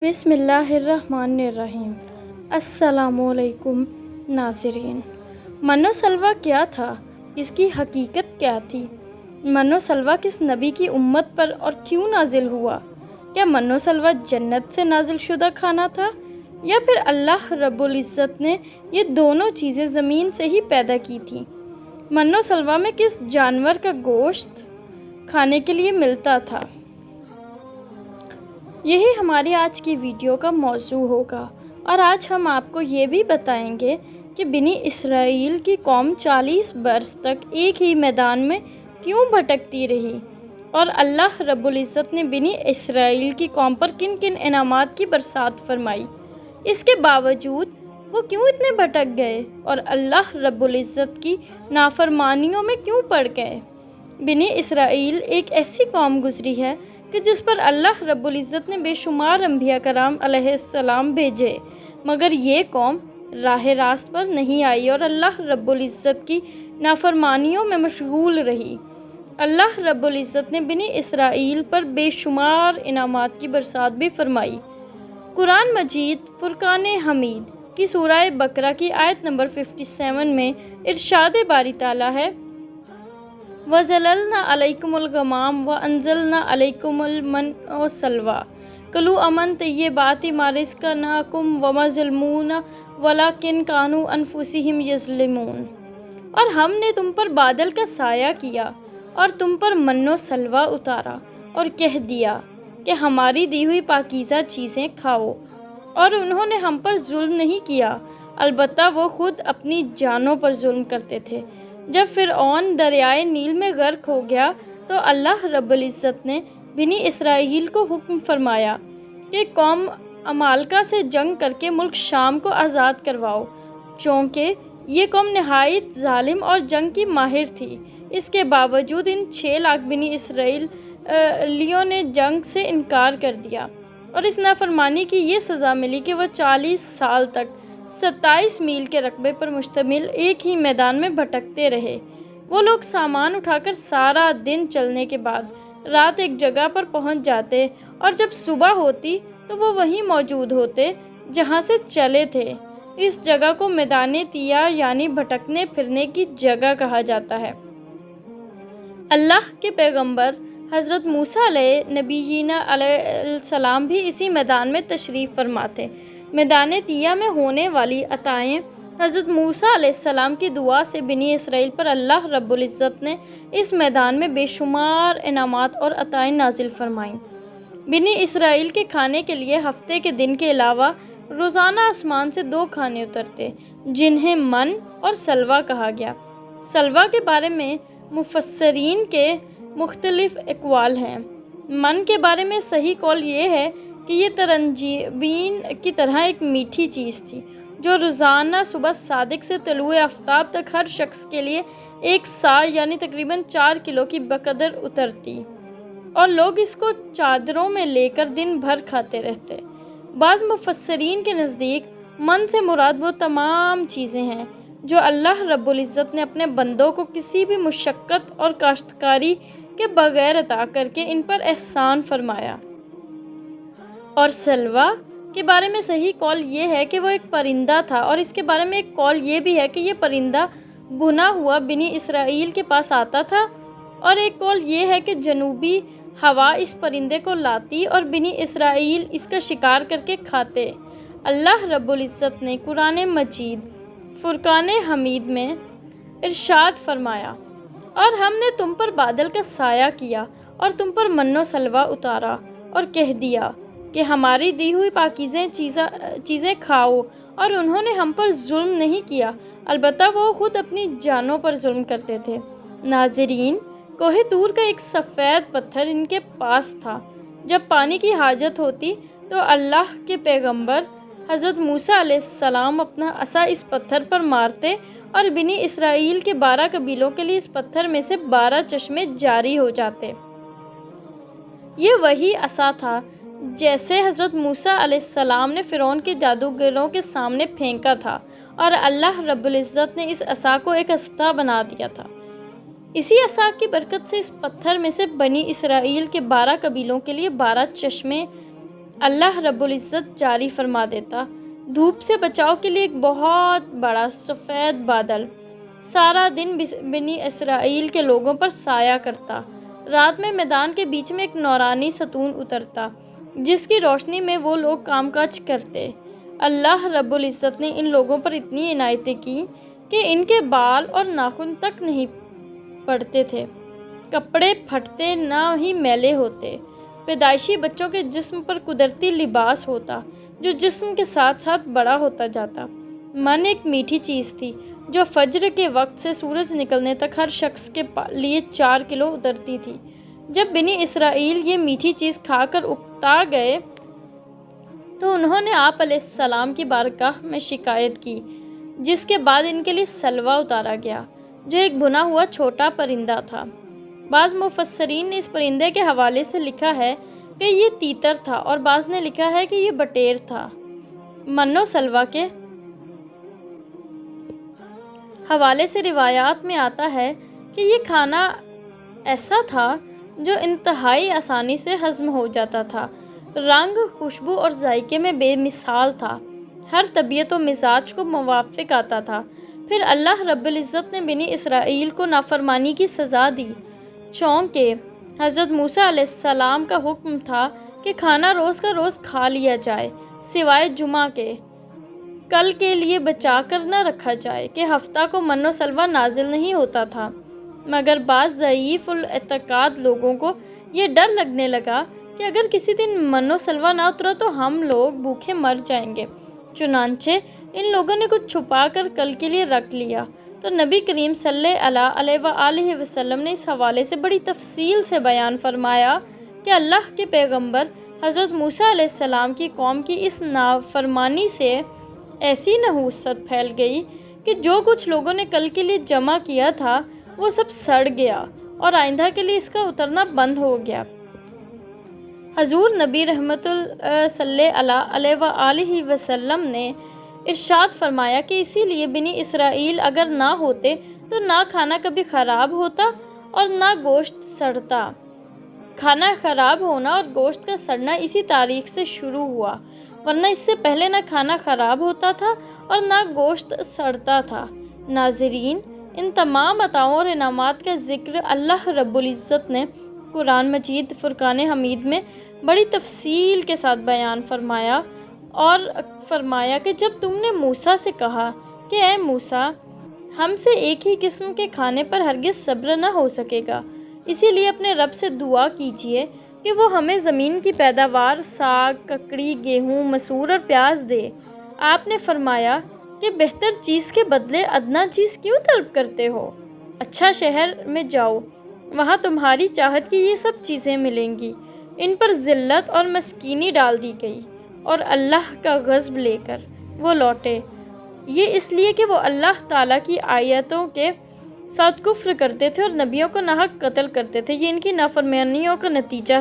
بسم اللہ الرحمن الرحیم۔ السلام علیکم ناظرین۔ من و سلویٰ کیا تھا؟ اس کی حقیقت کیا تھی؟ من و سلویٰ کس نبی کی امت پر اور کیوں نازل ہوا؟ کیا من و سلویٰ جنت سے نازل شدہ کھانا تھا یا پھر اللہ رب العزت نے یہ دونوں چیزیں زمین سے ہی پیدا کی تھیں؟ من و سلویٰ میں کس جانور کا گوشت کھانے کے لیے ملتا تھا؟ یہی ہماری آج کی ویڈیو کا موضوع ہوگا، اور آج ہم آپ کو یہ بھی بتائیں گے کہ بنی اسرائیل کی قوم 40 برس تک ایک ہی میدان میں کیوں بھٹکتی رہی، اور اللہ رب العزت نے بنی اسرائیل کی قوم پر کن کن انعامات کی برسات فرمائی۔ اس کے باوجود وہ کیوں اتنے بھٹک گئے اور اللہ رب العزت کی نافرمانیوں میں کیوں پڑ گئے۔ بنی اسرائیل ایک ایسی قوم گزری ہے کہ جس پر اللہ رب العزت نے بے شمار انبیاء کرام علیہ السلام بھیجے، مگر یہ قوم راہ راست پر نہیں آئی اور اللہ رب العزت کی نافرمانیوں میں مشغول رہی۔ اللہ رب العزت نے بنی اسرائیل پر بے شمار انعامات کی برسات بھی فرمائی۔ قرآن مجید فرقان حمید کی سورہ بقرہ کی آیت نمبر 57 میں ارشاد باری تعالیٰ ہے: وَظَلَلْنَا عَلَيْكُمُ الْغَمَامَ وَأَنزَلْنَا عَلَيْكُمُ الْمَنَّ وَالسَّلْوَىٰ كُلُوا مِن طَيِّبَاتِ مَا رَزَقْنَاكُمْ وَمَا ظَلَمُونَا وَلَٰكِن كَانُوا أَنفُسَهُمْ يَظْلِمُونَ۔ اور ہم نے تم پر بادل کا سایہ کیا اور تم پر من و سلویٰ اتارا اور کہہ دیا کہ ہماری دی ہوئی پاکیزہ چیزیں کھاؤ، اور انہوں نے ہم پر ظلم نہیں کیا، البتہ وہ خود اپنی جانوں پر ظلم کرتے تھے۔ جب فرعون دریائے نیل میں غرق ہو گیا تو اللہ رب العزت نے بنی اسرائیل کو حکم فرمایا کہ قوم عمالقہ سے جنگ کر کے ملک شام کو آزاد کرواؤ، چونکہ یہ قوم نہایت ظالم اور جنگ کی ماہر تھی۔ اس کے باوجود ان 6 لاکھ بنی اسرائیلیوں نے جنگ سے انکار کر دیا، اور اس نافرمانی کی یہ سزا ملی کہ وہ 40 سال تک 27 میل کے رقبے پر مشتمل ایک ہی میدان میں بھٹکتے رہے۔ وہ لوگ سامان اٹھا کر سارا دن چلنے کے بعد رات ایک جگہ پر پہنچ جاتے، اور جب صبح ہوتی تو وہ وہیں موجود ہوتے جہاں سے چلے تھے۔ اس جگہ کو میدان تیہ یعنی بھٹکنے پھرنے کی جگہ کہا جاتا ہے۔ اللہ کے پیغمبر حضرت موسیٰ علیہ نبینا علیہ السلام بھی اسی میدان میں تشریف فرما تھے۔ میدان تیہ میں ہونے والی عطائیں حضرت موسیٰ علیہ السلام کی دعا سے بنی اسرائیل پر اللہ رب العزت نے اس میدان میں بے شمار انعامات اور عطائیں نازل فرمائیں۔ بنی اسرائیل کے کھانے کے لیے ہفتے کے دن کے علاوہ روزانہ آسمان سے 2 کھانے اترتے، جنہیں من اور سلویٰ کہا گیا۔ سلویٰ کے بارے میں مفسرین کے مختلف اقوال ہیں۔ من کے بارے میں صحیح قول یہ ہے کہ یہ ترنجبین کی طرح ایک میٹھی چیز تھی، جو روزانہ صبح صادق سے طلوع آفتاب تک ہر شخص کے لیے 1 سا یعنی تقریباً 4 کلو کی بقدر اترتی، اور لوگ اس کو چادروں میں لے کر دن بھر کھاتے رہتے۔ بعض مفسرین کے نزدیک من سے مراد وہ تمام چیزیں ہیں جو اللہ رب العزت نے اپنے بندوں کو کسی بھی مشقت اور کاشتکاری کے بغیر عطا کر کے ان پر احسان فرمایا۔ اور سلویٰ کے بارے میں صحیح قول یہ ہے کہ وہ ایک پرندہ تھا، اور اس کے بارے میں ایک قول یہ بھی ہے کہ یہ پرندہ بھنا ہوا بنی اسرائیل کے پاس آتا تھا، اور ایک قول یہ ہے کہ جنوبی ہوا اس پرندے کو لاتی اور بنی اسرائیل اس کا شکار کر کے کھاتے۔ اللہ رب العزت نے قرآن مجید فرقان حمید میں ارشاد فرمایا: اور ہم نے تم پر بادل کا سایہ کیا اور تم پر من و سلویٰ اتارا اور کہہ دیا کہ ہماری دی ہوئی پاکیزہ چیزیں کھاؤ، اور انہوں نے ہم پر ظلم نہیں کیا، البتہ وہ خود اپنی جانوں پر ظلم کرتے تھے۔ ناظرین، کوہ طور کا ایک سفید پتھر ان کے پاس تھا۔ جب پانی کی حاجت ہوتی تو اللہ کے پیغمبر حضرت موسیٰ علیہ السلام اپنا عصا اس پتھر پر مارتے، اور بنی اسرائیل کے 12 قبیلوں کے لیے اس پتھر میں سے 12 چشمے جاری ہو جاتے۔ یہ وہی عصا تھا جیسے حضرت موسیٰ علیہ السلام نے فرعون کے جادوگروں کے سامنے پھینکا تھا، اور اللہ رب العزت نے اس عصا کو ایک ہستہ بنا دیا تھا۔ اسی عصا کی برکت سے اس پتھر میں سے بنی اسرائیل کے 12 قبیلوں کے لیے 12 چشمے اللہ رب العزت جاری فرما دیتا، دھوپ سے بچاؤ کے لیے ایک بہت بڑا سفید بادل سارا دن بنی اسرائیل کے لوگوں پر سایہ کرتا، رات میں میدان کے بیچ میں ایک نورانی ستون اترتا جس کی روشنی میں وہ لوگ کام کاج کرتے۔ اللہ رب العزت نے ان لوگوں پر اتنی عنایتیں کی کہ ان کے بال اور ناخن تک نہیں پڑتے تھے، کپڑے پھٹتے نہ ہی میلے ہوتے، پیدائشی بچوں کے جسم پر قدرتی لباس ہوتا جو جسم کے ساتھ ساتھ بڑا ہوتا جاتا۔ من ایک میٹھی چیز تھی جو فجر کے وقت سے سورج نکلنے تک ہر شخص کے لیے 4 کلو اترتی تھی۔ جب بنی اسرائیل یہ میٹھی چیز کھا کر اکتا گئے تو انہوں نے آپ علیہ السلام کی بارگاہ میں شکایت کی، جس کے بعد ان کے لیے سلوہ اتارا گیا جو ایک بھنا ہوا چھوٹا پرندہ تھا۔ بعض مفسرین نے اس پرندے کے حوالے سے لکھا ہے کہ یہ تیتر تھا اور بعض نے لکھا ہے کہ یہ بٹیر تھا۔ من و سلوہ کے حوالے سے روایات میں آتا ہے کہ یہ کھانا ایسا تھا جو انتہائی آسانی سے ہضم ہو جاتا تھا، رنگ، خوشبو اور ذائقے میں بے مثال تھا، ہر طبیعت و مزاج کو موافق آتا تھا۔ پھر اللہ رب العزت نے بنی اسرائیل کو نافرمانی کی سزا دی، چونکہ حضرت موسیٰ علیہ السلام کا حکم تھا کہ کھانا روز کا روز کھا لیا جائے سوائے جمعہ کے، کل کے لیے بچا کر نہ رکھا جائے کہ ہفتہ کو من و سلوہ نازل نہیں ہوتا تھا۔ مگر بعض ضعیف الاعتقاد لوگوں کو یہ ڈر لگنے لگا کہ اگر کسی دن من و سلوہ نہ اترا تو ہم لوگ بھوکے مر جائیں گے، چنانچہ ان لوگوں نے کچھ چھپا کر کل کے لیے رکھ لیا۔ تو نبی کریم صلی اللہ علیہ وآلہ وسلم نے اس حوالے سے بڑی تفصیل سے بیان فرمایا کہ اللہ کے پیغمبر حضرت موسیٰ علیہ السلام کی قوم کی اس نافرمانی سے ایسی نحوست پھیل گئی کہ جو کچھ لوگوں نے کل کے لیے جمع کیا تھا وہ سب سڑ گیا اور آئندہ کے لیے اس کا اترنا بند ہو گیا۔ حضور نبی رحمت صلی اللہ علیہ وآلہ وسلم نے ارشاد فرمایا کہ اسی لیے بنی اسرائیل اگر نہ ہوتے تو نہ کھانا کبھی خراب ہوتا اور نہ گوشت سڑتا۔ کھانا خراب ہونا اور گوشت کا سڑنا اسی تاریخ سے شروع ہوا، ورنہ اس سے پہلے نہ کھانا خراب ہوتا تھا اور نہ گوشت سڑتا تھا۔ ناظرین، ان تمام عطاؤں اور انعامات کا ذکر اللہ رب العزت نے قرآن مجید فرقان حمید میں بڑی تفصیل کے ساتھ بیان فرمایا اور فرمایا کہ جب تم نے موسیٰ سے کہا کہ اے موسیٰ، ہم سے ایک ہی قسم کے کھانے پر ہرگز صبر نہ ہو سکے گا، اسی لیے اپنے رب سے دعا کیجیے کہ وہ ہمیں زمین کی پیداوار، ساگ، ککڑی، گیہوں، مسور اور پیاز دے۔ آپ نے فرمایا کہ بہتر چیز کے بدلے ادنا چیز کیوں طلب کرتے ہو؟ اچھا شہر میں جاؤ، وہاں تمہاری چاہت کی یہ سب چیزیں ملیں گی۔ ان پر ذلت اور مسکینی ڈال دی گئی اور اللہ کا غضب لے کر وہ لوٹے، یہ اس لیے کہ وہ اللہ تعالیٰ کی آیتوں کے ساتھ کفر کرتے تھے اور نبیوں کو ناحق قتل کرتے تھے۔ یہ ان کی نافرمانیوں کا نتیجہ